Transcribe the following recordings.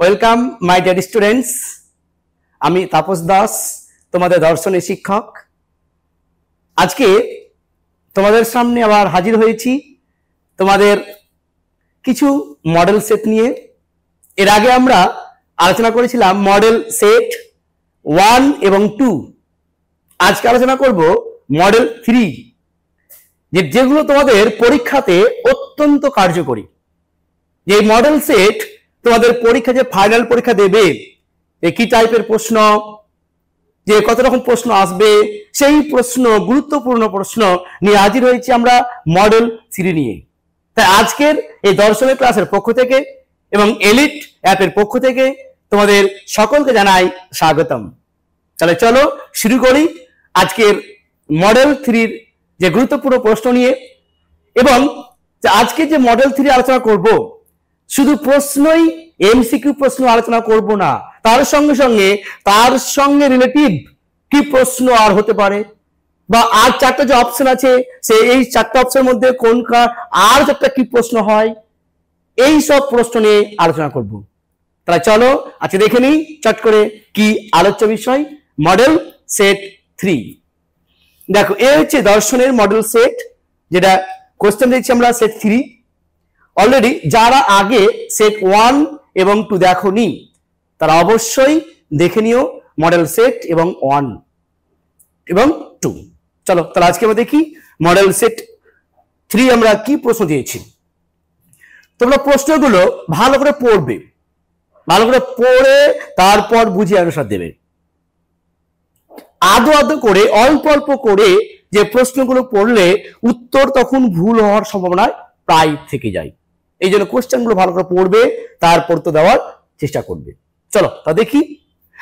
Welcome my dear students. আমি তাপস দাস, তোমাদের দর্শনের শিক্ষক। আজকে তোমাদের সামনে আবার হাজির হয়েছি তোমাদের কিছু মডেল সেট নিয়ে। এর আগে আমরা আলোচনা করেছিলাম মডেল সেট 1 এবং 2। আজকে আলোচনা করব মডেল 3, যেগুলো তোমাদের পরীক্ষাতে অত্যন্ত কার্যকরী। যে মডেল সেট তোমাদের পরীক্ষা, যে ফাইনাল পরীক্ষা দেবে, কি টাইপের প্রশ্ন, যে কত রকম প্রশ্ন আসবে, সেই প্রশ্ন, গুরুত্বপূর্ণ প্রশ্ন নিয়ে হাজির হয়েছি আমরা মডেল 3 নিয়ে। তাই আজকের এই দর্শনের ক্লাসের পক্ষ থেকে এবং এলিট অ্যাপের পক্ষ থেকে তোমাদের সকলকে জানাই স্বাগতম। তাহলে চলো শুরু করি আজকের মডেল 3 যে গুরুত্বপূর্ণ প্রশ্ন নিয়ে। এবং আজকে যে মডেল 3 আলোচনা করব, শুধু প্রশ্নই এমসিকিউ প্রশ্ন আলোচনা করব না, তার সঙ্গে রিলেটিভ কি প্রশ্ন আর হতে পারে, বা আর চারটা যে অপশন আছে এই চারটা অপশনের মধ্যে কোনটা আর চারটা কি প্রশ্ন হয়, এই সব প্রশ্ন নিয়ে আলোচনা করব। তাহলে চলো আজকে দেখে নিই চট করে কি আলোচ্য বিষয় মডেল সেট 3। দেখো, এ হচ্ছে দর্শনের মডেল সেট, যেটা কোশ্চেন দিচ্ছি আমরা সেট 3। অলরেডি যারা আগে সেট 1 এবং 2 দেখোনি তারা অবশ্যই দেখে নিও মডেল সেট এবং 1 এবং 2। চলো তাহলে আজকে আমরা দেখি মডেল সেট 3 আমরা কি প্রশ্ন দিয়েছি। তোমরা প্রশ্নগুলো ভালো করে পড়বে, ভালো করে পড়ে তারপর বুঝে আনসার দেবে। আদো আদো করে, অল্প অল্প করে যে প্রশ্নগুলো পড়লে উত্তর তখন ভুল হওয়ার সম্ভাবনা প্রায় থেকে যায়। এই জন্য কোশ্চেনগুলো ভালো করে পড়বে, তারপর তো দেওয়ার চেষ্টা করবে। চলো তা দেখি।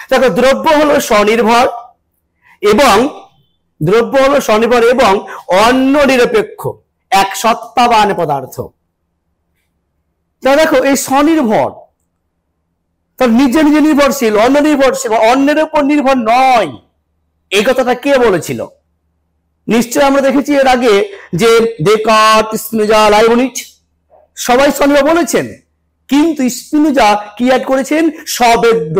দেখো, দ্রব্য হলো স্বনির্ভর এবং অন্য নিরপেক্ষ এক সত্তাবান পদার্থ। তা দেখো, এই স্বনির্ভর তার নিজে নিজে নির্ভরশীল, অন্য নির্ভরশীল, অন্যের উপর নির্ভর নয়। এই কথাটা কে বলেছিল? নিশ্চয় আমরা দেখেছি এর আগে যে ডেকার্ট, স্পিনোজা, লাইবনিজ সবাই স্বনির্ভর বলেছেন, কিন্তু স্পিনোজা কি অ্যাড করেছেন? স্ববেদ্য।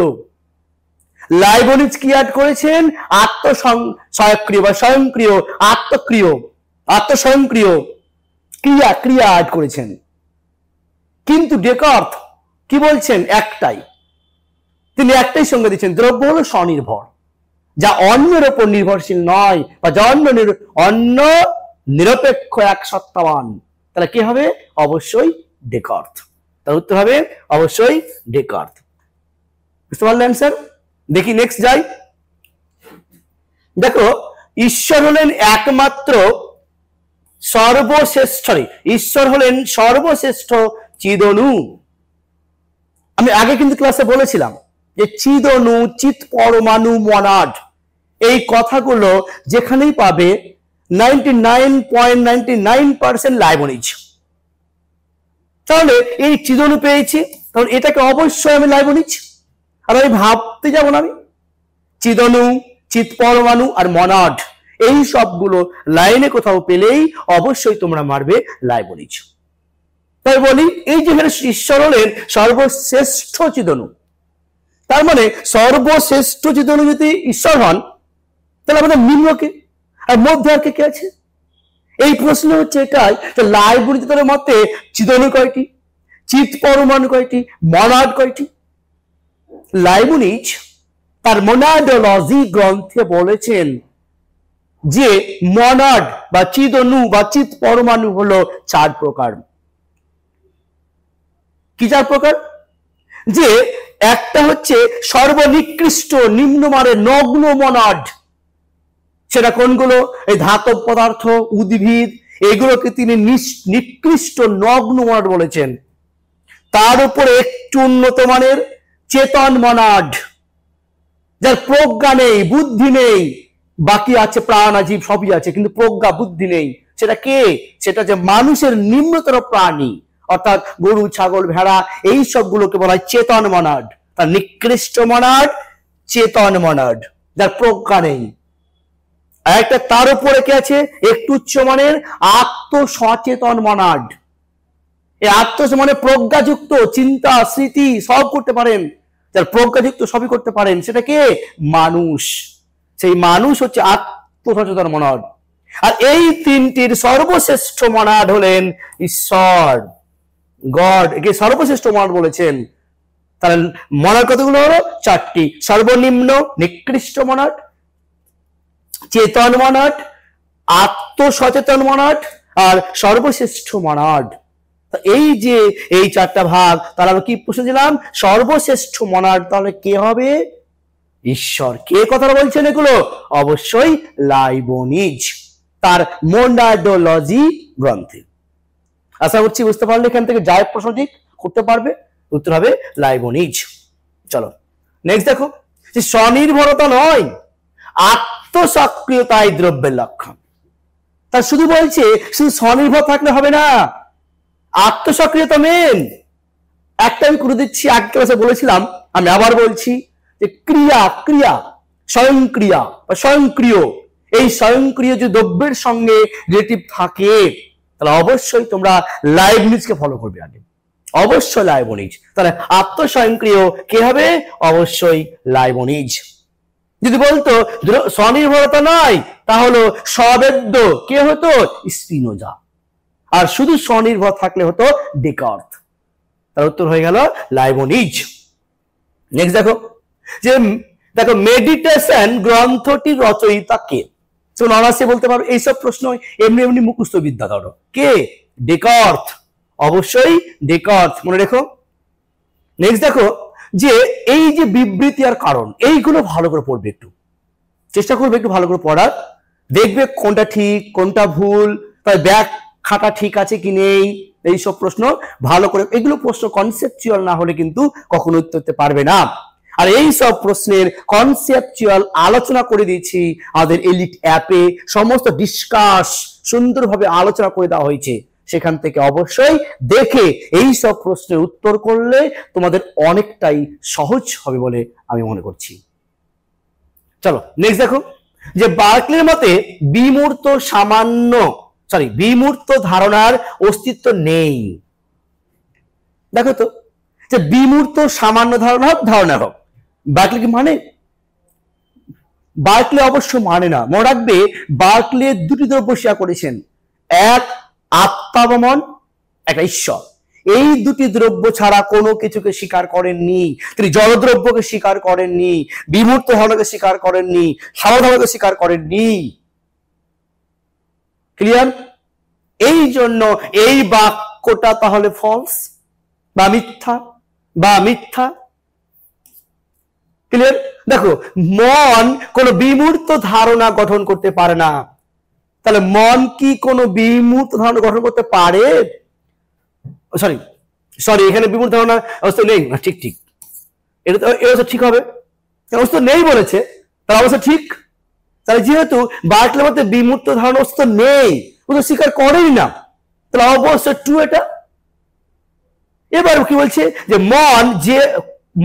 লাইবনিজ কি অ্যাড করেছেন? আত্মসক্রিয় বা স্বয়ংক্রিয়, আত্মস্বয়ংক্রিয় ক্রিয়া অ্যাড করেছেন। কিন্তু ডেকার্ট কি বলছেন? তিনি একটাই সংজ্ঞা দিচ্ছেন, দ্রব্য হলো স্বনির্ভর, যা অন্যের উপর নির্ভরশীল নয়, বা যা অন্য নিরপেক্ষ এক সত্তাবান। তাহলে কি হবে? অবশ্যই ডেকার্ট। তার উত্তর হবে অবশ্যই ডেকার্ট। বুঝতে পারলে অ্যান্সার? দেখি নেক্সট যাই। দেখো, ঈশ্বর হলেন একমাত্র সর্বশ্রেষ্ঠ চিদনু। আমি আগে কিন্তু ক্লাসে বলেছিলাম যে চিদনু, চিত পরমাণু, মনাড, এই কথাগুলো যেখানেই পাবে 99.99% লাইবনিজ। তাহলে এই চিদনু পেয়েছি, তাহলে এটাকে অবশ্যই আমি লাইবনিজ। আর আমি ভাবতে যাব না, আমি চিদনু, চিত পরমাণু আর মনাড এই সবগুলো লাইনে কোথাও পেলেই অবশ্যই তোমরা মারবে লাইবনিজ। তাই বলি, এই যে ঈশ্বর হলেন সর্বশ্রেষ্ঠ চিদনু, তার মানে সর্বশ্রেষ্ঠ চিদনু যদি ঈশ্বর হন, তাহলে আমাদের নিম্নকে আর মধ্যে আর কে আছে? এই প্রশ্ন হচ্ছে এটাই, লাইবনিজের মতে চিদনু কয়টি, চিত পরমাণু কয়টি, মনাড কয়টি? লাইবনিজ তার মোনাডোলজি গ্রন্থে বলেছেন যে মনাড বা চিদনু বা চিত পরমাণু হলো 4 প্রকার। কি 4 প্রকার? যে একটা হচ্ছে সর্বনিকৃষ্ট, নিম্নমানের নগ্ন মনাড। সেটা কোনগুলো? এই ধাতব পদার্থ, উদ্ভিদ, এগুলোকে তিনি নিকৃষ্ট নগ্ন মনাড বলেছেন। তার উপরে একটু উন্নত মানের চেতন মনাড, যার প্রজ্ঞা নেই, বুদ্ধি নেই, বাকি আছে প্রাণ, জীব সবই আছে, কিন্তু প্রজ্ঞা, বুদ্ধি নেই। সেটা কে? সেটা যে মানুষের নিম্নতর প্রাণী, অর্থাৎ গরু, ছাগল, ভেড়া, এই সবগুলোকে বলা হয় চেতন মনাড। তার নিকৃষ্ট মনাড চেতন মনাড, যার প্রজ্ঞা নেই। আর একটা তার উপরে কে আছে? একটু উচ্চ মানের আত্মসচেতন মনাড। এই আত্ম মানে প্রজ্ঞাযুক্ত, চিন্তা স্মৃতি সব করতে পারেন, যার প্রজ্ঞাযুক্ত সবই করতে পারেন, সেটা কে? মানুষ। সেই মানুষ হচ্ছে আত্মসচেতন মনড। আর এই তিনটির সর্বশ্রেষ্ঠ মনাড হলেন ঈশ্বর, গড। একে সর্বশ্রেষ্ঠ মনাড বলেছেন। তাহলে মনাড কতগুলো হলো? 4টি। সর্বনিম্ন নিকৃষ্ট মনাড, চেতন মনাড, আত্মসচেতন মনাড আর সর্বশ্রেষ্ঠ মনাড। এই যে এই 4টা ভাগ, তাহলে আমরা কি প্রশ্ন দিলাম? সর্বশ্রেষ্ঠ মনাড তাহলে কে হবে? ঈশ্বর। কে কথা বলছেন এগুলো? অবশ্যই লাইবনিজ তার মোনাডোলজি গ্রন্থে। আশা করছি বুঝতে পারলে এখান থেকে যাই প্রশ্ন ঠিক করতে পারবে, উত্তর হবে লাইবনিজ। চলো নেক্সট দেখো, যে স্বনির্ভরতা নয় আত্মসক্রিয়তাই দ্রব্যের লক্ষণ। তার শুধু বলছে শুধু স্বনির্ভর থাকলে হবে না, আত্মসক্রিয়তা মেন। একটা আমি করে দিচ্ছি, আগে ক্লাসে বলেছিলাম, আমি আবার বলছি যে ক্রিয়া, ক্রিয়া স্বয়ংক্রিয়া বা স্বয়ংক্রিয়, এই স্বয়ংক্রিয় যে দ্রব্যের সঙ্গে রিলেটিভ থাকে, তাহলে অবশ্যই তোমরা লাইবনিজকে ফলো করবে আগে, অবশ্যই লাইবনিজ। তাহলে আত্মস্বয়ংক্রিয় কে হবে? অবশ্যই লাইবনিজ। যদি বলতো স্বনির্ভরতা নয়, তাহলে স্ববেদ্য কে হতো? স্পিনোজা। আর শুধু স্বনির্ভর থাকলে হতো ডেকার্ত। তার উত্তর হয়ে গেল লাইবনিজ। নেক্সট দেখো, যে দেখো মেডিটেশন গ্রন্থটির রচয়িতা কে? তুমি অনার্সে বলতে পারো এইসব প্রশ্ন এমনি এমনি মুখস্থ বিদ্যা ধরো। কে? ডেকার্ত। অবশ্যই ডেকার্ত, মনে রেখো। নেক্সট দেখো, যে এই যে বিবৃতি আর কারণ, এইগুলো ভালো করে পড়বে, একটু চেষ্টা করবে একটু ভালো করে পড়ার, দেখবে কোনটা ঠিক কোনটা ভুল, তাই ব্যাখ্যাটা ঠিক আছে কি নেই, এইসব প্রশ্ন ভালো করে। এগুলো প্রশ্ন কনসেপচুয়াল না হলে কিন্তু কখনো উত্তর দিতে পারবে না। আর এই সব প্রশ্নের কনসেপচুয়াল আলোচনা করে দিয়েছি আমাদের এলিট অ্যাপে, সমস্ত ডিসকাস সুন্দরভাবে আলোচনা করে দেওয়া হয়েছে। সেখান থেকে অবশ্যই দেখে এই সব প্রশ্নের উত্তর করলে তোমাদের অনেকটাই সহজ হবে বলে আমি মনে করছি। চলো নেক্সট দেখো, যে বার্কলির মতে বিমূর্ত ধারণার অস্তিত্ব নেই। দেখো তো, যে বিমূর্ত সামান্য ধারণা হোক, বার্কলি কি মানে? বার্কলি অবশ্য মানে না। মনে রাখবে, বার্কলি 2টি দ্রব্য স্বীকার করেছেন, এক আত্মাবমন, একটা ঈশ্বর। এই 2টি দ্রব্য ছাড়া কোনো কিছুকে স্বীকার করেননি তিনি। জড়দ্রব্যকে স্বীকার করেননি, বিমূর্ত ধারণাকে স্বীকার করেননি, সাবধানকে স্বীকার করেননি। ক্লিয়ার? এই জন্য এই বাক্যটা তাহলে ফলস বা মিথ্যা। ক্লিয়ার? দেখো, মন কোনো বিমূর্ত ধারণা গঠন করতে পারে না। তাহলে মন কি কোনো বিমূর্ত ধারণা গঠন করতে পারে? সরি এখানে বিমূর্ত ধারণা অবস্থা নেই। ঠিক এটা তো ঠিক হবে, অবস্থা নেই বলেছে, তার অবস্থা ঠিক। তাহলে যেহেতু বার্কলির মধ্যে বিমূর্ত ধারণা অবস্থা নেই, ও তো স্বীকার করেনি না, তাহলে অবশ্যই ট্রু এটা। এবার কি বলছে, যে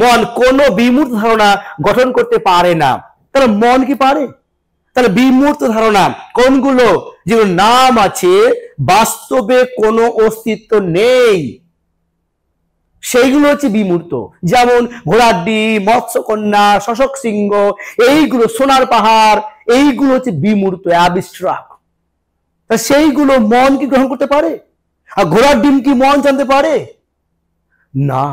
মন কোন বিমূর্ত ধারণা গঠন করতে পারে না। তাহলে মন কি পারে? তাহলে বিমূর্ত ধারণা কোনগুলো? যেগুলো নাম আছে, বাস্তবে কোনো অস্তিত্ব নেই, সেইগুলো হচ্ছে বিমূর্ত। যেমন ঘোড়ার ডিম, মৎস্যকন্যা, শশক সিংহ, এইগুলো, সোনার পাহাড়, এইগুলো হচ্ছে বিমূর্ত, অ্যাবস্ট্রাক্ট। তা সেইগুলো মন কি গ্রহণ করতে পারে? আর ঘোড়ার ডিম কি মন জানতে পারে? না।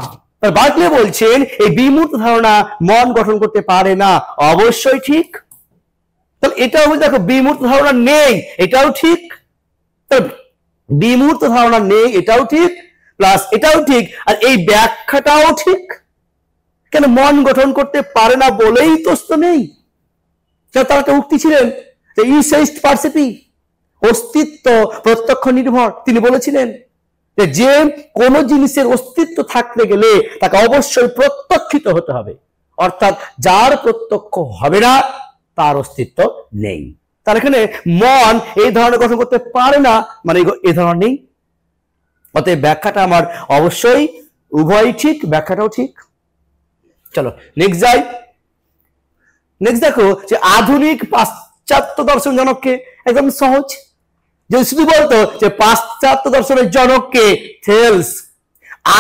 বার্কলি বলছেন এই বিমূর্ত ধারণা মন গঠন করতে পারে না, অবশ্যই ঠিক। তাহলে এটাও বলছে দেখো বিমূর্ত ধারণা নেই, এটাও ঠিক। বিমূর্ত ধারণা নেই এটাও ঠিক, প্লাস এটাও ঠিক, আর এই ব্যাখ্যাটাও ঠিক। কেন? মন গঠন করতে পারে না বলেই তো নেই। তার একটা উক্তি ছিলেন যে ইসেইস্ট পারসেপি, অস্তিত্ব প্রত্যক্ষ নির্ভর। তিনি বলেছিলেন যে কোন জিনিসের অস্তিত্ব থাকতে গেলে তাকে অবশ্যই প্রত্যক্ষিত হতে হবে, অর্থাৎ যার প্রত্যক্ষ হবে না তার অস্তিত্ব নেই। তার এখানে মন এই ধরনের গঠন করতে পারে না, মানে এই ধরনের নেই। অতএব ব্যাখ্যাটা আমার অবশ্যই উভয়ই ঠিক, ব্যাখ্যাটাও ঠিক। চলো নেক্সট যাই। নেক্সট দেখো, যে আধুনিক পাশ্চাত্য দর্শন জনককে একদম সহজ, যদি শুধু বলতো যে পাশ্চাত্য দর্শনের জনককে, থেলস,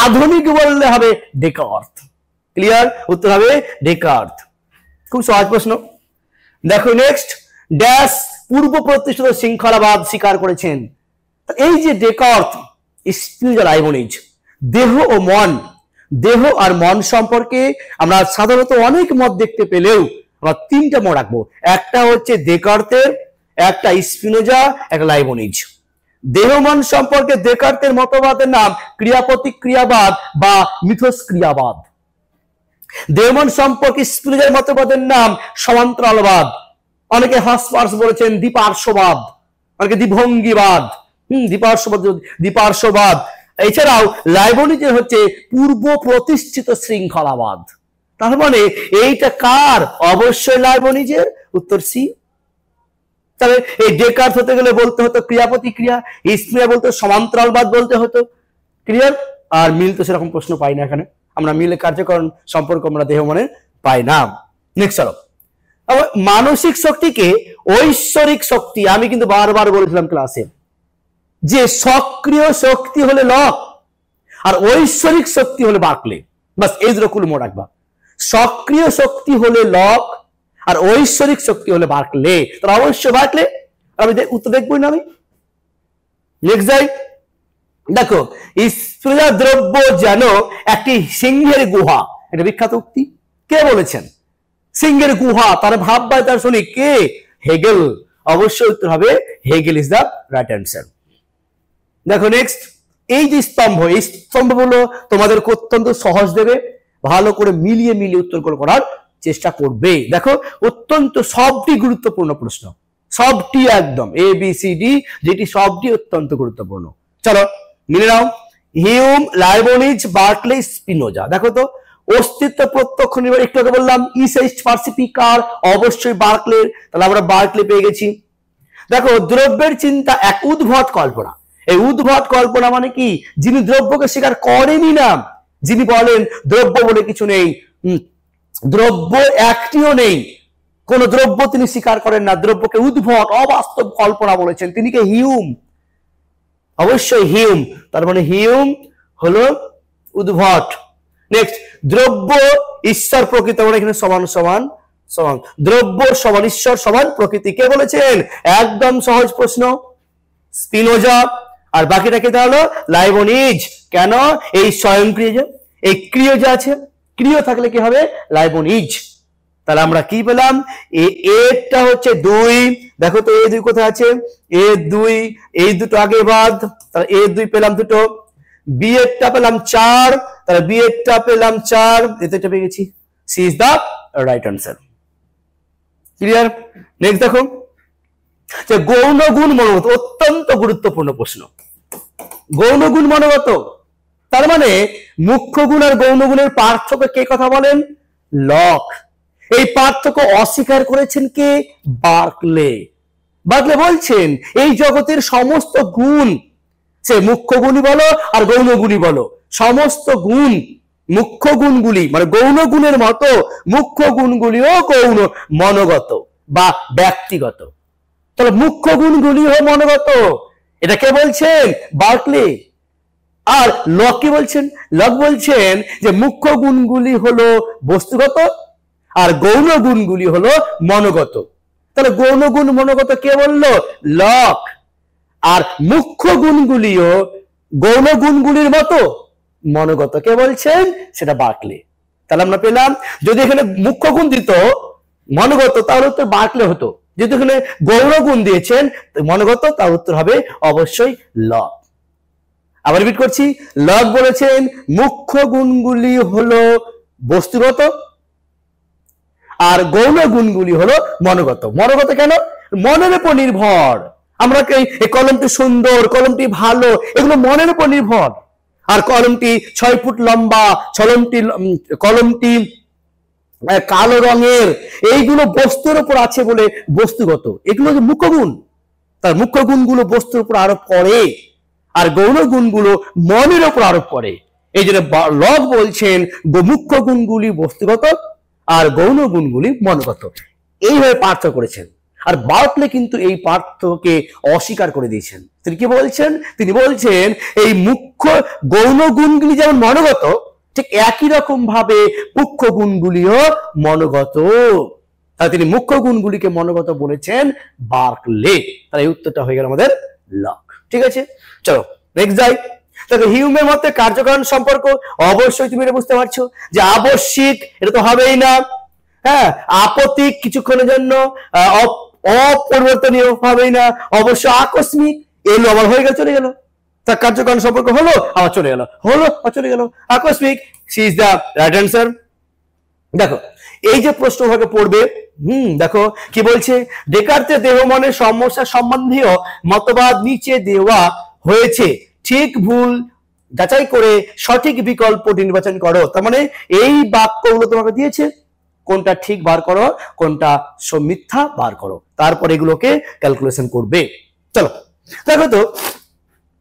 আধুনিক বললে হবে ডেকার্থ। ক্লিয়ার? উত্তর হবে ডেকার্থ। খুব সহজ প্রশ্ন। দেখো নেক্সট, ড্যাশ পূর্ব প্রতিষ্ঠিত শৃঙ্খলাবাদ স্বীকার করেছেন। এই যে ডেকার্থ, স্পিনোজা, লাইবনিজ, দেহ ও মন, দেহ আর মন সম্পর্কে আমরা সাধারণত অনেক মত দেখতে পেলেও আমরা তিনটা মত রাখবো। একটা হচ্ছে ডেকার্থের, একটা স্পিনোজা, একটা লাইবনিজ। দেহ মন সম্পর্কে ডেকার্থের মতবাদের নাম ক্রিয়া প্রতিক্রিয়াবাদ বা মিথস্ক্রিয়াবাদ। দেহ মন সম্পর্কে স্পিনোজার মতবাদের নাম সমান্তরালবাদ। অনেকে হাসপার্স বলেছেন দ্বিপার্শ্ববাদ, অনেকে দ্বিভঙ্গিবাদ, দ্বিপার্শ্ববাদ। এছাড়াও লাইবনিজের হচ্ছে পূর্ব প্রতিষ্ঠিত শৃঙ্খলাবাদ। তার মানে এইটা কার? অবশ্যই লাইবনিজের। উত্তর সি। তাহলে এই ডেকার্থ হতে গেলে বলতে হতো ক্রিয়া প্রতিক্রিয়া, স্পিনোজা বলতে সমান্তরালবাদ বলতে হতো। ক্লিয়ার? আর মিল তো সেরকম প্রশ্ন পাই না এখানে, আমরা মিলে কার্যকরণ সম্পর্ক আমরা দেহ মনে পাই না। নেক্সট চলো, মানসিক শক্তিকে ঐশ্বরিক শক্তি, আমি কিন্তু বারবার বলেছিলাম ক্লাসে যে সক্রিয় শক্তি হলে লক আর ঐশ্বরিক শক্তি হলে বার্কলে। বাস এই দুটো কুলমো রাখবা। সক্রিয় শক্তি হলে লক আর ঐশ্বরিক শক্তি হলে বার্কলে। তাহলে অবশ্যই বার্কলে। আমি উত্তর দেখবই না আমি। নেক্সট যাই, দেখো স্পিনোজা দ্রব্য যেন একটি সিংহের গুহা, এটা বিখ্যাত উক্তি। কে বলেছেন? সিংহের গুহা। তার ভাববায় তার শুনি কে? হেগেল। অবশ্যই উত্তর হবে Hegel is the right answer. দেখো নেক্সট, এই যে স্তম্ভ, এই স্তম্ভগুলো তোমাদেরকে অত্যন্ত সহজ দেবে, ভালো করে মিলিয়ে মিলিয়ে উত্তর করার চেষ্টা করবে। দেখো অত্যন্ত সবটি গুরুত্বপূর্ণ প্রশ্ন, সবটি একদম এ বি সি ডি যেটি সবটি অত্যন্ত গুরুত্বপূর্ণ। চলো মিলে নাও। Hume, Leibniz, Berkeley, Spinoza. দেখো তো অস্তিত্ব প্রত্যক্ষ নির্ভর, একটু আগে বললাম ইসেইস্ট পার্সিপিকার, অবশ্যই বার্কলে। তাহলে আমরা বার্কলে পেয়ে গেছি। দেখো দ্রব্যের চিন্তা এক উদ্ভট কল্পনা। এই উদ্ভট কল্পনা মানে কি? যিনি দ্রব্যকে স্বীকার করেনি না, যিনি বলেন দ্রব্য বলে কিছু নেই, দ্রব্য একটিও নেই, কোন দ্রব্য তিনি স্বীকার করেন না, দ্রব্যকে উদ্ভট অবাস্তব কল্পনা বলেছেন, তিনি কে? হিউম। অবশ্যই হিউম। তার মানে হিউম হলো উদ্ভট। নেক্সট, দ্রব্য ঈশ্বর প্রকৃতি, আমরা এখানে সমান সমান সমান, দ্রব্য সমান ঈশ্বর সমান প্রকৃতি, কে বলেছেন? একদম সহজ প্রশ্ন, স্পিনোজা। আর বাকিটা কে তাহলে? লাইবনিজ। কেন? এই স্বয়ংক্রিয়, এই ক্রিয় যে আছে, ক্রিয় থাকলে কি হবে? লাইবনিজ। তাহলে আমরা কি পেলাম? এটা হচ্ছে 2। দেখো তো এ 2 কোথায় আছে? এ 2, এই দুটো আগে বাদ, তাহলে এ 2 পেলাম দুটো। বি এরটা পেলাম 4, তাহলে বি এরটা পেলাম 4, এতে পেয়ে গেছি। C is the right answer. Clear? Next দেখো, যে গৌণ গুণ মনোগত, অত্যন্ত গুরুত্বপূর্ণ প্রশ্ন। গৌণ গুণ মনোগত তার মানে মুখ্য গুণ আর গৌণ গুণের পার্থক্য কে কথা বলেন? লক। এই পার্থক্য অস্বীকার করেছেন কে? বার্কলে। বার্কলে বলছেন এই জগতের সমস্ত গুণ, সে মুখ্য গুণই বলো আর গৌণ গুণই বলো, সমস্ত গুণ, মুখ্য গুণগুলি মানে গৌণ গুণের মতো মুখ্য গুণগুলিও গৌণ, মনোগত বা ব্যক্তিগত। তাহলে মুখ্য গুণগুলি হলো মনোগত, এটা কে বলছেন? বার্কলে। আর লক কি বলছেন? লক বলছেন যে মুখ্য গুণগুলি হলো বস্তুগত আর গৌণ গুণগুলি হলো মনোগত। তাহলে গৌণ গুণ মনোগত কে বললো? লক। আর মুখ্য গুণগুলিও গৌণ গুণগুলির মতো মনোগত, কে বলছেন? সেটা বার্কলে। তাহলে আমরা পেলাম, যদি এখানে মুখ্য গুণ দিত মনোগত তাহলে উত্তর বার্কলে হতো, যদি এখানে গৌণ গুণ দিয়েছেন মনোগত তার উত্তর হবে অবশ্যই লক। আবার রিপিট করছি, লক বলেছেন মুখ্য গুণগুলি হলো বস্তুগত আর গৌণ গুণগুলি হলো মনোগত। মনোগত কেন? মনের উপর নির্ভর। আমরা এই কলমটি সুন্দর, কলমটি ভালো, এগুলো মনের উপর নির্ভর। আর কলমটি 6 ফুট লম্বা, কলমটি কালো রঙের, এইগুলো বস্তুর উপর আছে বলে বস্তুগত, এগুলো যে মুখ্য গুণ। তার মুখ্য গুণগুলো বস্তুর উপর আরোপ করে আর গৌণ গুণগুলো মনের উপর আরোপ করে। এই জন্য লক বলছেন মুখ্য গুণগুলি বস্তুগত আর গৌণ গুণগুলি মনোগত। এইভাবে পার্থক্য করেছেন। আর বার্কলে কিন্তু এই পার্থক্যকে অস্বীকার করে দিয়েছেন। তিনি কি বলছেন? তিনি বলছেন এই মুখ্য গৌণ গুণগুলি যেমন মনোগত, ঠিক একই রকম ভাবে মুখ্য গুণগুলিও মনোগত। তাহলে তিনি মুখ্য গুণগুলিকে মনোগত বলেছেন বার্কলে। তাহলে এই উত্তরটা হয়ে গেল আমাদের লক। ঠিক আছে, চলো নেক্সট যাই। তাহলে হিউমের মধ্যে কার্যকারণ সম্পর্ক অবশ্যই তুমি এটা বুঝতে পারছো যে আবশ্যিক, এটা তো হবেই না। হ্যাঁ, আপত্তিক কিছুক্ষণের জন্য, অপরিবর্তনীয় হবেই না, অবশ্য আকস্মিক, এলো আবার হয়ে গেল চলে গেল। তার কার্যকারণ সম্পর্ক হলো আবার চলে গেল, হলো আবার চলে গেল, আকস্মিক। C is the right answer. দেখো এই যে প্রশ্ন ভাগে পড়বে, দেখো কি বলছে, ডেকার্তের দেহ মনের সমস্যা সম্বন্ধীয় মতবাদ নিচে দেওয়া হয়েছে, ঠিক ভুল যাচাই করে সঠিক বিকল্পটি নির্বাচন করো। তার মানে এই বাক্যগুলো তোমাকে দিয়েছে, কোনটা ঠিক বার করো, কোনটা মিথ্যা বার করো, তারপর এগুলোকে ক্যালকুলেশন করবে। চলো দেখো তো,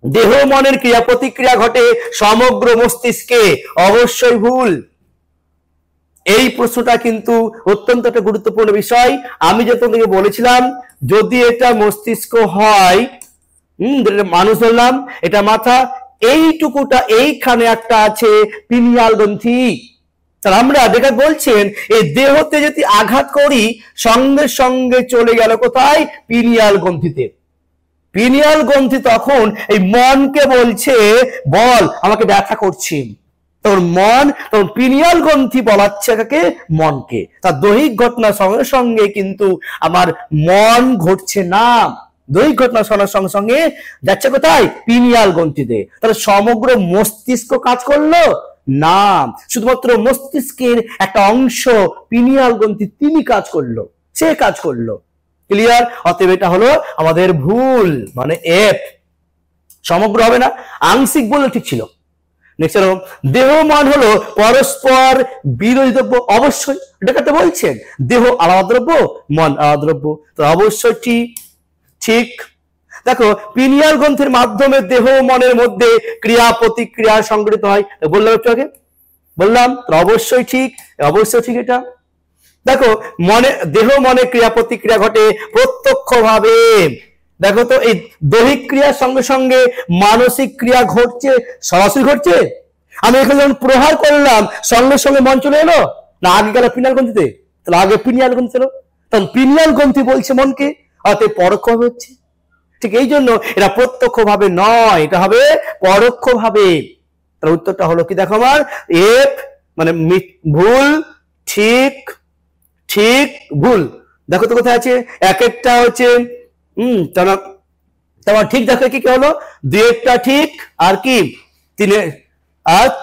দেহ মনের ক্রিয়া প্রতিক্রিয়া ঘটে সমগ্র মস্তিষ্কে, অবশ্যই ভুল। এই প্রশ্নটা কিন্তু অত্যন্ত একটা গুরুত্বপূর্ণ বিষয়। আমি যে তোমাকে বলেছিলাম যদি এটা মস্তিষ্ক হয়, মানুষ বললাম এটা মাথা, এইটুকুটা এইখানে একটা আছে পিনিয়াল গ্রন্থি। তাহলে আমরা দেখা বলছেন এই দেহতে যদি আঘাত করি সঙ্গে সঙ্গে চলে গেল কোথায়? পিনিয়াল গ্রন্থিতে। পিনিয়াল গ্রন্থি তখন এই মনকে বলছে বল আমাকে ব্যথা করছে, তখন মন, তখন পিনিয়াল গ্রন্থি বলাচ্ছে কাকে? মনকে। তার দৈহিক ঘটনার সঙ্গে সঙ্গে কিন্তু আমার মন ঘটছে না, দৈহিক ঘটনা শোনার সঙ্গে সঙ্গে যাচ্ছে কোথায়? পিনিয়াল গ্রন্থিতে। তাহলে সমগ্র মস্তিষ্ক কাজ করলো না, শুধুমাত্র মস্তিষ্কের একটা অংশ পিনিয়াল গ্রন্থি তিনি কাজ করলো, সে কাজ করলো। ক্লিয়ার? অতএব এটা হলো আমাদের ভুল, মানে এফ। সমগ্র হবে না, আংশিক বললে ঠিক ছিল। নেক্সট হলো দেহ মন হলো পরস্পর বিরোধী দ্রব্য, অবশ্যই এটা বলছেন দেহ আলাদা দ্রব্য, মন আলাদা দ্রব্য, তো অবশ্যই ঠিক। দেখো পিনিয়াল গ্রন্থির মাধ্যমে দেহ মনের মধ্যে ক্রিয়া প্রতিক্রিয়া সংঘটিত হয়, বললাম একটু আগে, বললাম তো অবশ্যই ঠিক, অবশ্যই ঠিক এটা। দেখো মনে, দেহ মনে ক্রিয়া প্রতিক্রিয়া ঘটে প্রত্যক্ষভাবে। দেখো তো এই দৈহিক ক্রিয়ার সঙ্গে সঙ্গে মানসিক ক্রিয়া ঘটছে, সরাসরি ঘটছে। আমি এখানে যখন প্রহার করলাম সঙ্গে সঙ্গে মন চলে এলো না, আগে গেল পিনিয়াল গ্রন্থিতে, তাহলে আগে পিনিয়াল গ্রন্থি ছিল, তখন পিনিয়াল গ্রন্থি বলছে মনকে, অতএব পরোক্ষভাবে হচ্ছে। ঠিক এই জন্য এটা প্রত্যক্ষভাবে নয়, এটা হবে পরোক্ষভাবে। তার উত্তরটা হলো কি? দেখো আমার এফ, মানে ভুল ঠিক ঠিক ভুল। দেখো তো কোথায় আছে, এক একটা হচ্ছে তোমার ঠিক। দেখো কি হলো, দুই একটা ঠিক আর কি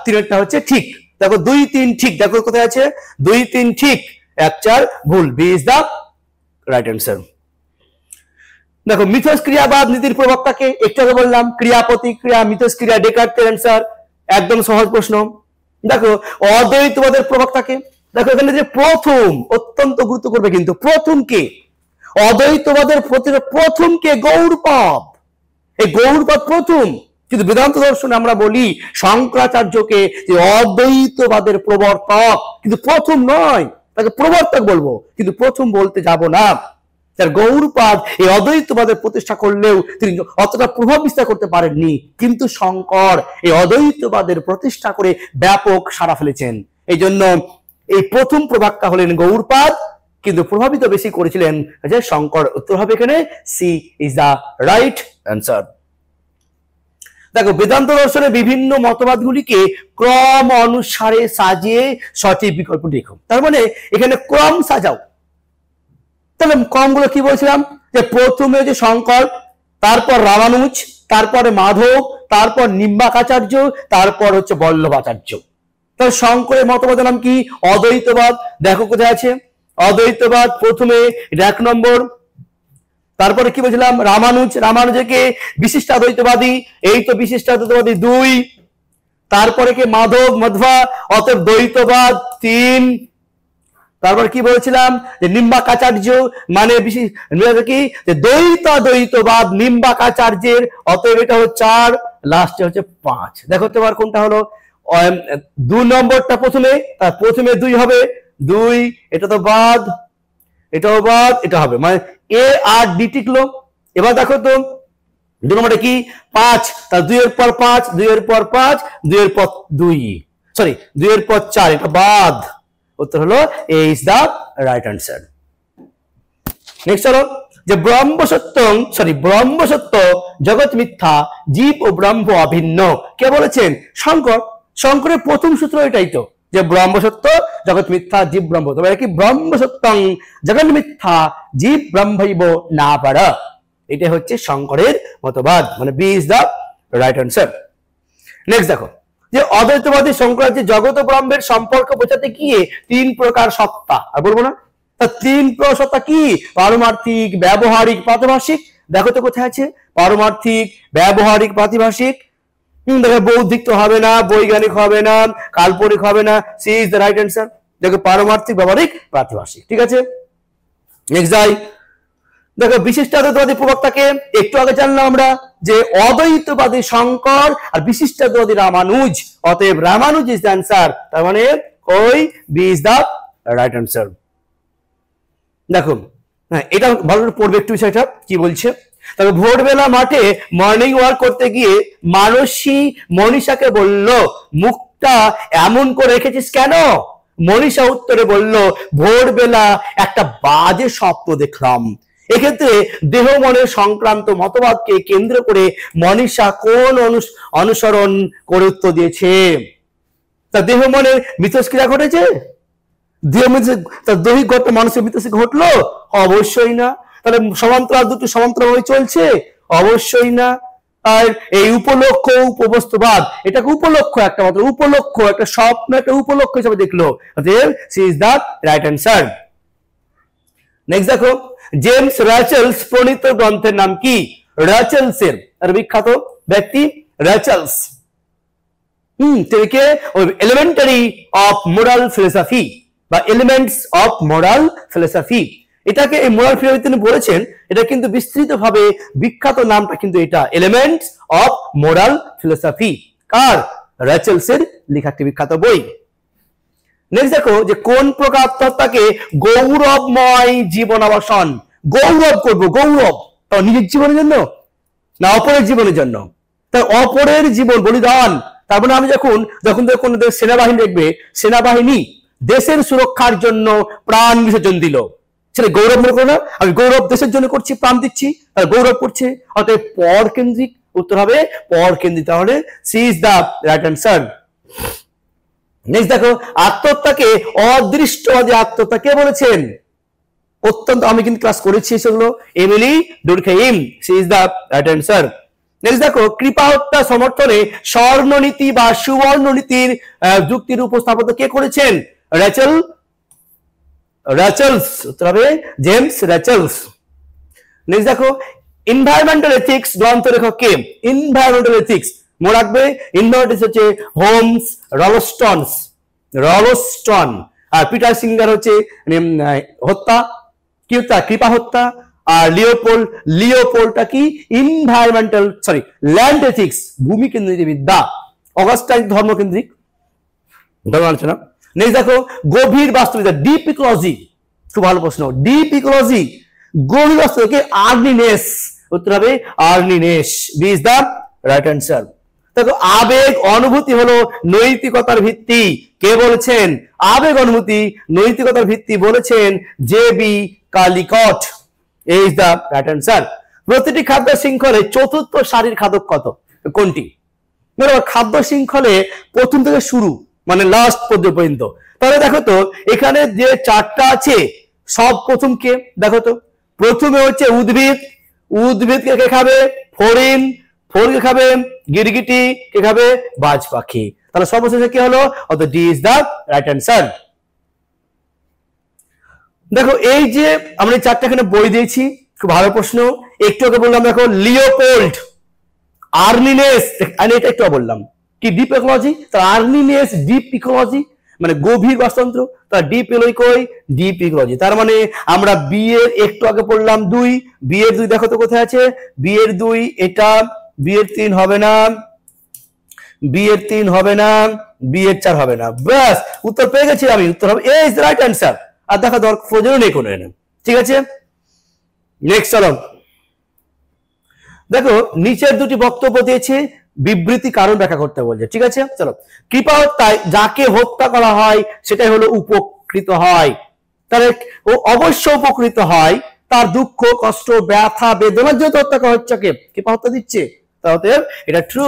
তিনেরটা হচ্ছে ঠিক। দেখো 2 3 ঠিক, দেখো কোথায় আছে 2 3 ঠিক, 1 4 ভুল। B is the right answer. দেখো মিথস্ক্রিয়াবাদ নীতির প্রবক্তাকে একটু আগে বললাম, ক্রিয়া প্রতিক্রিয়া মিথস্ক্রিয়া, ডেকার্টের অ্যান্সার, একদম সহজ প্রশ্ন। দেখো অদ্বৈতবাদের প্রবক্তাকে, দেখো এখানে যে প্রথম, অত্যন্ত গুরুত্ব করবে কিন্তু, প্রথম কে? অদ্বৈতবাদের প্রথম কে? গৌড়পাদ। এই গৌড়পাদ প্রথম, কিন্তু বেদান্ত দর্শনে আমরা বলি শঙ্করাচার্যকে যে অদ্বৈতবাদের প্রবর্তক, কিন্তু প্রথম নয়, তাকে প্রবর্তক বলবো, কিন্তু প্রথম বলতে যাব না। তার গৌড়পাদ এই অদ্বৈতবাদের প্রতিষ্ঠা করলেও তিনি অতটা প্রভাব বিস্তার করতে পারেননি, কিন্তু শঙ্কর এই অদ্বৈতবাদের প্রতিষ্ঠা করে ব্যাপক সাড়া ফেলেছেন। এই জন্য এই প্রথম প্রবক্তা হলেন গৌড়পাদ, কিন্তু প্রভাবিত বেশি করেছিলেন যে শঙ্কর। উত্তর হবে এখানে C is the right answer. দেখো বেদান্ত দর্শনের বিভিন্ন মতবাদগুলিকে ক্রম অনুসারে সাজিয়ে সঠিক বিকল্প দেখো। তার মানে এখানে ক্রম সাজাও। তাহলে ক্রমগুলো কি বলছিলাম, যে প্রথমে যে শঙ্কর, তারপর রামানুজ, তারপরে মাধব, তারপর নিম্বাকাচার্য, তারপর হচ্ছে বল্লভাচার্য। তাহলে শঙ্করের মতবাদের নাম কি? অদ্বৈতবাদ। দেখো কোথায় আছে অদ্বৈতবাদ, প্রথমে 1 নম্বর। তারপরে কি বলছিলাম, রামানুজ, রামানুজকে বিশিষ্টাদ্বৈতবাদী, এই তো বিশিষ্টাদ্বৈতবাদী 2। তারপরে কি মাধব, মধ্বা, অতএব দ্বৈতবাদ 3। তারপর কি বলছিলাম, যে নিম্বাকাচার্য, মানে কি দ্বৈতবাদ নিম্বাকাচার্যের, অতএব এটা হচ্ছে 4, লাস্টে হচ্ছে 5। দেখো তোমার কোনটা হলো 2 নম্বরটা প্রথমে, তার প্রথমে 2 হবে 2, এটা তো বাদ। এটাও বাদ, এটা হবে, মানে এ আর ডি টিকলো। এবার দেখো তো 2 নম্বরটা কি 5, তার 2 এর পর 5, 2 এর পর 5, 2 এর পর 2, সরি 2 এর পর 4, এটা বাদ। উত্তর হলো A is the right answer. Next হলো যে ব্রহ্ম সত্য জগৎ মিথ্যা, জীব ও ব্রহ্ম অভিন্ন, কে বলেছেন? শঙ্কর। শঙ্করের প্রথম সূত্র এটাই তো, যে ব্রহ্ম সত্য জগৎ মিথ্যা জীব ব্রহ্ম। তবে কি ব্রহ্ম সত্যং জগৎ মিথ্যা জীব ব্রহ্মৈব না পারা, এটা হচ্ছে শঙ্করের মতবাদ, মানে B is the right answer. Next দেখো যে অদ্বৈতবাদী শঙ্করাচার্য জগৎ ও ব্রহ্মের সম্পর্ক বোঝাতে গিয়ে 3 প্রকার সত্তা, আর বলবো না, তা 3 প্রকার সত্তা কি? পারমার্থিক, ব্যবহারিক, প্রাতিভাসিক। দেখো তো কোথায় আছে পারমার্থিক, ব্যবহারিক, প্রাতিভাসিক। দেখো বৌদ্ধিক তো হবে না, বৈজ্ঞানিক হবে না, কাল্পনিক হবে না, C is the right answer. দেখো পারমার্থিক, ব্যবহারিক, প্রাতিভাসিক, ঠিক আছে। নেক্সট যাই, দেখো বিশিষ্টাদ্বৈতবাদী প্রবক্তাকে একটু আগে জানলাম আমরা যে অদ্বৈতবাদী শঙ্কর আর বিশিষ্টাদ্বৈতবাদী রামানুজ, অতএব রামানুজ ইজ দ্য অ্যান্সার। তার মানে ওই B is the right answer. দেখো হ্যাঁ, এটা ভালো করে পড়বে একটু বিষয়টা কি বলছে। তবে ভোরবেলা মাঠে মর্নিং ওয়াক করতে গিয়ে মানসী মনীষাকে বলল, মুখটা এমন করে রেখেছিস কেন? মনীষা উত্তরে বলল, ভোরবেলা একটা বাজে স্বপ্ন দেখলাম। এক্ষেত্রে দেহ মনের সংক্রান্ত মতবাদকে কেন্দ্র করে মনীষা কোন অনুসরণ করে উত্তর দিয়েছে? তা দেহ মনের মিথস্ক্রিয়া ঘটেছে? তার দৈহিক ঘটনা মানুষের মিথস্ক্রিয়া ঘটলো? অবশ্যই না। তাহলে সমান্তরাল দুটো সমান্তরালভাবে চলছে? অবশ্যই না। আর এই উপলক্ষ উপবস্তুবাদ, এটাকে উপলক্ষ, একটা মাত্র উপলক্ষ, একটা স্বপ্ন, একটা উপলক্ষ হিসেবে দেখলো। অতএব C is the right answer. Next দেখো জেমস রাচেলস প্রণীত গ্রন্থের নাম কি? রাচেলসের, আর বিখ্যাত ব্যক্তি রাচেলস, থেকে এলিমেন্টারি অফ মোরাল ফিলোসফি বা এলিমেন্টস অফ মোরাল ফিলোসফি, এটাকে এই মোরাল ফিলোসফি তিনি বলেছেন। এটা কিন্তু বিস্তৃতভাবে বিখ্যাত নামটা কিন্তু এটা, এলিমেন্টস অফ মোরাল ফিলোসফি, কার? রাচেলসের লেখা একটি বিখ্যাত বই। নেক্সট দেখো যে কোন প্রকার আত্মহত্যাকে গৌরবময় জীবনাবসান? গৌরব করবো, গৌরব তাও নিজের জীবনের জন্য না অপরের জীবনের জন্য? তাই অপরের জীবন বলিদান। তার মানে আমি যখন কোন সেনাবাহিনী দেখবে, সেনাবাহিনী দেশের সুরক্ষার জন্য প্রাণ বিসর্জন দিল, সেটা গৌরব মনে করো না? আমি গৌরব দেশের জন্য করছি, প্রাণ দিচ্ছি, তার গৌরব করছে। অতএব পর কেন্দ্রিক, উত্তর হবে পর কেন্দ্রিক। তাহলে C is the right answer. Next দেখো আত্মহত্যাকে অদৃষ্টবাদী আত্মহত্যা কে বলেছেন? অত্যন্ত, আমি কিন্তু ক্লাস করেছি সেগুলো, Emile Durkheim, C is the right answer. Next দেখো কৃপা হত্যা সমর্থনে স্বর্ণনীতি বা সুবর্ণনীতির যুক্তির উপস্থাপন কে করেছেন? রাচেলস, উত্তর হবে জেমস রাচেলস। নেক্সট দেখো এনভায়রনমেন্টাল এথিক্স গ্রন্থ লেখক কে? এনভায়রনমেন্টাল এথিক্স মনে রাখবে, এনভায়রনমেন্টাল হচ্ছে হোমস রলস্টন, আর পিটার সিঙ্গার হচ্ছে হত্যা, কি হত্যা? কৃপা হত্যা। আর লিওপোল্ডটা কি? এনভায়রনমেন্টাল ল্যান্ড এথিক্স, ভূমি কেন্দ্রিক বিদ্যা। অগাস্টাইন ধর্মকেন্দ্রিক আলোচনা। নেক্সট দেখো গভীর বাস্তবিকতা, ডিপ ইকোলজি, খুব ভালো প্রশ্ন। ডিপ ইকোলজি, গভীর বাস্তবিকতা, আর্নিনেস, উত্তর হবে earnestness, B is the right answer. দেখো আবেগ অনুভূতি হলো নৈতিকতার ভিত্তি, কে বলেছেন? আবেগ অনুভূতি নৈতিকতার ভিত্তি বলেছেন জে বি কালিকট, ইজ দ্য রাইট অ্যান্সার। প্রতিটি খাদ্য শৃঙ্খলে চতুর্থ সারির খাদক কত? কোনটি? খাদ্য শৃঙ্খলে প্রথম থেকে শুরু, মানে লাস্ট পর্যন্ত। তাহলে দেখো তো এখানে যে 4টা আছে সব প্রথম কে? দেখো তো প্রথমে হচ্ছে উদ্ভিদ, উদ্ভিদকে কে খাবে? ফড়িং, ফড়িংকে খাবে গিরগিটি, কে খাবে? বাজ পাখি। তাহলে সর্বশেষে কি হলো? অর্থাৎ D is the right answer. দেখো এই যে আমরা 4টা এখানে বই দিয়েছি, খুব ভালো প্রশ্ন। একটু আগে বললাম দেখো লিওপোল্ড, আর্নিনেস, এটা একটু বললাম কি ডিপ ইকোলজি, তার আর্নিনেস ডিপ ইকোলজি মানে গভীর বাস্তুতন্ত্র, তার ডিপ ইকোলজি। তার মানে আমরা বি এর একটু আগে পড়লাম 2, বি এর 2 দেখো তো কোথায় আছে? বি এর 2 এটা, বি এর 3 হবে না, বি এর 3 হবে না, বি এর 4 হবে না। ব্যাস উত্তর পেয়ে গেছি আমি, উত্তর হবে A is the right answer. আর দেখা দরকার প্রয়োজন নেই কোনো, ঠিক আছে, নেক্সট চলো দেখো নিচের দুটি বক্তব্য দিয়েছে, বিবৃতি কারণ ব্যাখ্যা করতে বলছে। ঠিক আছে, চলো। কৃপা হত্যায় যাকে হত্যা করা হয় সেটাই হলো উপকৃত হয়, তাহলে ও অবশ্য উপকৃত হয়, তার দুঃখ কষ্ট ব্যথা বেদনার জন্য হত্যা করা হচ্ছে, কৃপা হত্যা দিচ্ছে, তাহলে এটা ট্রু।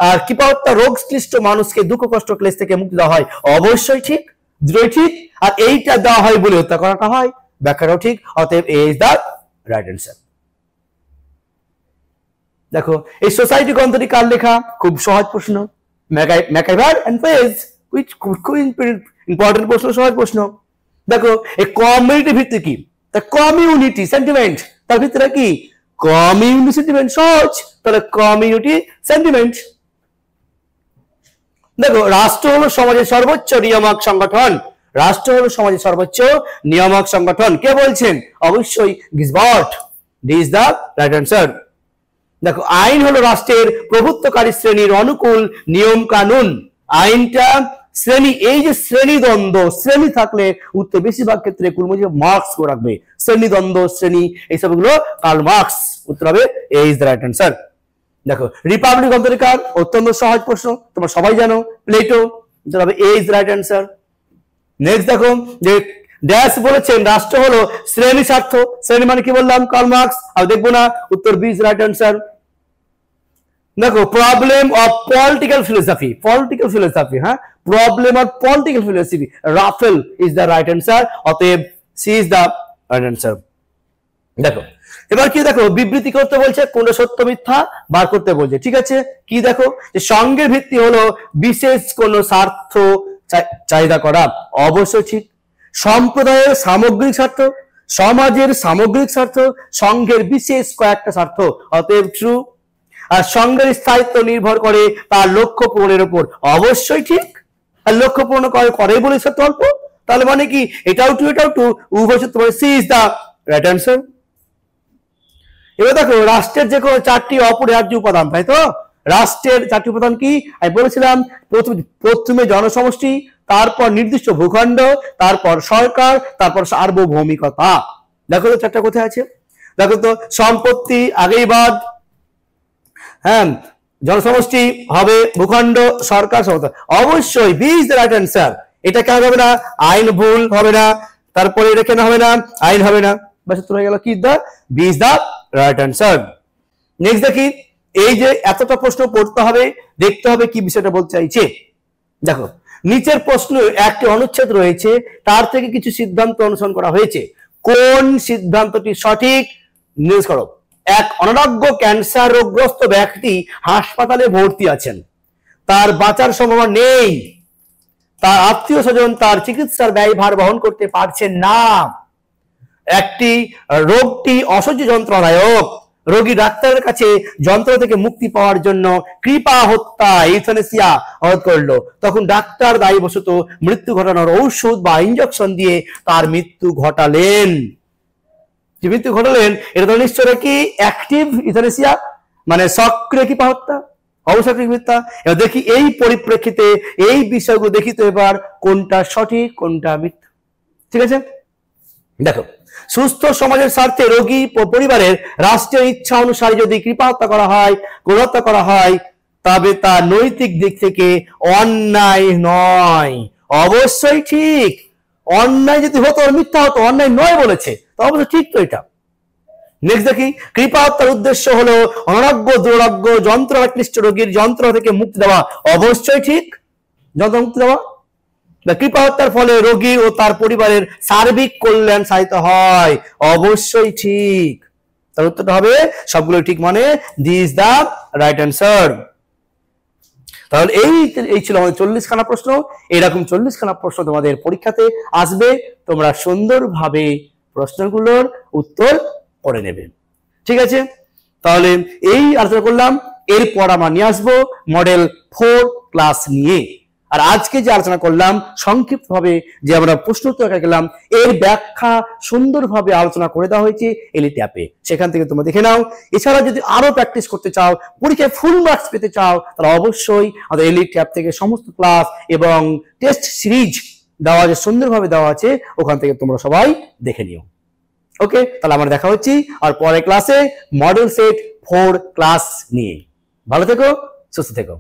আর কৃপা হত্যা রোগ সৃষ্ট মানুষকে দুঃখ কষ্ট ক্লেশ থেকে মুক্তি দেওয়া হয়, অবশ্যই ঠিক, দৃঢ় ঠিক। আর এইটা দেওয়া হয় বলে হত্যা করাটা হয়, ব্যাখ্যাটাও ঠিক, অতএব এ ইজ দ্য রাইট অ্যান্সার। দেখো এই সোসাইটি গ্রন্থটি কার লেখা? খুব সহজ প্রশ্ন, ম্যাকাইভার এন্ড পেজ, খুব ইম্পর্টেন্ট প্রশ্ন, সহজ প্রশ্ন। দেখো এই কমিউনিটি ভিত্তি কি? কমিউনিটি সেন্টিমেন্ট, তার ভিতরে কি কমিউনিটি সেন্টিমেন্ট, সহজ, তাহলে কমিউনিটি সেন্টিমেন্ট। দেখো রাষ্ট্র হলো সমাজের সর্বোচ্চ নিয়ামক সংগঠন, রাষ্ট্র হলো সমাজের সর্বোচ্চ নিয়ামক সংগঠন, কে বলছেন? অবশ্যই Gisbert, this is the right answer. দেখো আইন হলো রাষ্ট্রের প্রভুত্বকারী শ্রেণীর অনুকূল নিয়ম কানুন, আইনটা শ্রেণী, এই যে শ্রেণী দ্বন্দ্ব, শ্রেণী থাকলে উত্তর বেশিরভাগ ক্ষেত্রে কুলমজি মার্কস করে রাখবে, শ্রেণী দ্বন্দ্ব শ্রেণী এইসবগুলো কার্ল মার্কস, উত্তর হবে A is the right answer. দেখো রিপাবলিক গ্রন্থটি কার? অত্যন্ত সহজ প্রশ্ন, তোমরা সবাই জানো, প্লেটো, উত্তর হবে A is the right answer. Next দেখো যে ড্যাশ বলেছেন রাষ্ট্র হলো শ্রেণী স্বার্থ, শ্রেণী মানে কি বললাম? কার্ল মার্কস, আর দেখবো না, উত্তর বি ইজ রাইট অ্যান্সার। দেখো problem of political philosophy, political philosophy, হ্যাঁ, problem of political philosophy, Raphael is the right answer, অতএব C is the right answer. দেখো এবার কি, দেখো বিবৃতি করতে বলছে, কোনটা সত্য মিথ্যা বার করতে বলছে। ঠিক আছে, কি দেখো যে সঙ্গের ভিত্তি হলো বিশেষ কোন স্বার্থ চাহিদা করা, অবশ্যই ঠিক। সম্প্রদায়ের সামগ্রিক স্বার্থ, সমাজের সামগ্রিক স্বার্থ, সংঘের বিশেষ কয়েকটা স্বার্থ, অতএব ট্রু। আর সংঘের স্থায়িত্ব নির্ভর করে তার লক্ষ্য পূরণের উপর, অবশ্যই ঠিক। আর লক্ষ্য পূরণ করে বলে সত্য অল্প, তাহলে মানে কি এটাও টু এটাও টু, উভয় সত্য, C is the right answer. এবার দেখো রাষ্ট্রের যে কোনো চারটি অপরিহার্য উপাদান, তাই তো? রাষ্ট্রের চারটি উপাদান কি আমি বলেছিলাম? প্রথমে জনসমষ্টি, তারপর নির্দিষ্ট ভূখণ্ড, তারপর সরকার, তারপর সার্বভৌমিকতা। দেখো তো চারটা কোথায় আছে? দেখো তো সম্পত্তি আগেই বাদ, হ্যাঁ, জনসমষ্টি হবে, ভূখণ্ড, সরকার, অবশ্যই B is the right answer. এটা কেন হবে না? আইন ভুল হবে না, তারপরে এটা কেন হবে না? আইন হবে না, বাস হয়ে গেল কি the B is the right answer. Next দেখি, এই যে এতটা প্রশ্ন পড়তে হবে, দেখতে হবে কি বিষয়টা বলতে চাইছে। দেখো নিচের প্রশ্ন একটি অনুচ্ছেদ রয়েছে, তার থেকে কিছু সিদ্ধান্ত অনুসরণ করা হয়েছে, কোন সিদ্ধান্তটি সঠিক নির্দেশ করো। এক, অনারোগ্য ক্যান্সার রোগগ্রস্ত ব্যক্তি হাসপাতালে ভর্তি আছেন, তার বাঁচার সম্ভাবনা নেই, তার আত্মীয় স্বজন তার চিকিৎসার ব্যয়ভার বহন করতে পারছেন না, একটি রোগটি অসহ্য যন্ত্রণাদায়ক, রোগী ডাক্তারের কাছে যন্ত্র থেকে মুক্তি পাওয়ার জন্য কৃপা হত্যা ইউথ্যানেসিয়া অনুরোধ করলো, তখন ডাক্তার দায়বশত মৃত্যু ঘটানোর ঔষধ বা ইনজেকশন দিয়ে তার মৃত্যু ঘটালেন। যে মৃত্যু ঘটালেন এটা তো নিশ্চয় কি অ্যাক্টিভ ইউথ্যানেসিয়া, মানে সক্রিয় কৃপা হত্যা, অবশ্যই মিথ্যা। এবার দেখি এই পরিপ্রেক্ষিতে এই বিষয়গুলো দেখি তো এবার কোনটা সঠিক কোনটা মিথ্যা। ঠিক আছে, দেখো সুস্থ সমাজের স্বার্থে রোগী পরিবারের রাষ্ট্রীয় ইচ্ছা অনুসারে যদি কৃপা হত্যা করা হয়, গণহত্যা করা হয়, তবে তা নৈতিক দিক থেকে অন্যায় নয়, অবশ্যই ঠিক। অন্যায় যদি হতো মিথ্যা হতো, অন্যায় নয় বলেছে, তো অবশ্যই ঠিক তো এটা। নেক্সট দেখি, কৃপা হত্যার উদ্দেশ্য হলো অনারোগ্য দুরারোগ্য যন্ত্রণাক্লিষ্ট রোগীর যন্ত্রণা থেকে মুক্তি দেওয়া, অবশ্যই ঠিক, যন্ত্রণা মুক্তি দেওয়া। কৃপা হত্যার ফলে রোগী ও তার পরিবারের সার্বিক কল্যাণ সাধিত হয়, অবশ্যই ঠিক। তার উত্তরটা হবে সবগুলো ঠিক, মানে দিস দা রাইট অ্যান্সার। তাহলে এই ছিল আমাদের 40 খানা প্রশ্ন। এরকম 40 খানা প্রশ্ন তোমাদের পরীক্ষাতে আসবে, তোমরা সুন্দরভাবে প্রশ্নগুলোর উত্তর করে নেবে। ঠিক আছে, তাহলে এই আলোচনা করলাম। এরপর আমরা নিয়ে আসবো মডেল 4 ক্লাস নিয়ে। আর আজকে যে আলোচনা করলাম সংক্ষিপ্ত ভাবে, যে আমরা প্রশ্ন উত্তর গেলাম, এর ব্যাখ্যা সুন্দরভাবে আলোচনা করে দেওয়া হয়েছে এলিট অ্যাপে, সেখান থেকে তোমরা দেখে নাও। এছাড়া যদি আরো প্র্যাকটিস করতে চাও, পরীক্ষায় ফুল মার্কস পেতে চাও, তাহলে অবশ্যই আমাদের এলিট অ্যাপ থেকে সমস্ত ক্লাস এবং টেস্ট সিরিজ দেওয়া আছে, সুন্দরভাবে দেওয়া আছে, ওখান থেকে তোমরা সবাই দেখে নিও। ওকে, তাহলে আমরা দেখা হচ্ছি আর পরের ক্লাসে মডেল সেট 4 ক্লাস নিয়ে। ভালো থেকো, সুস্থ থেকো।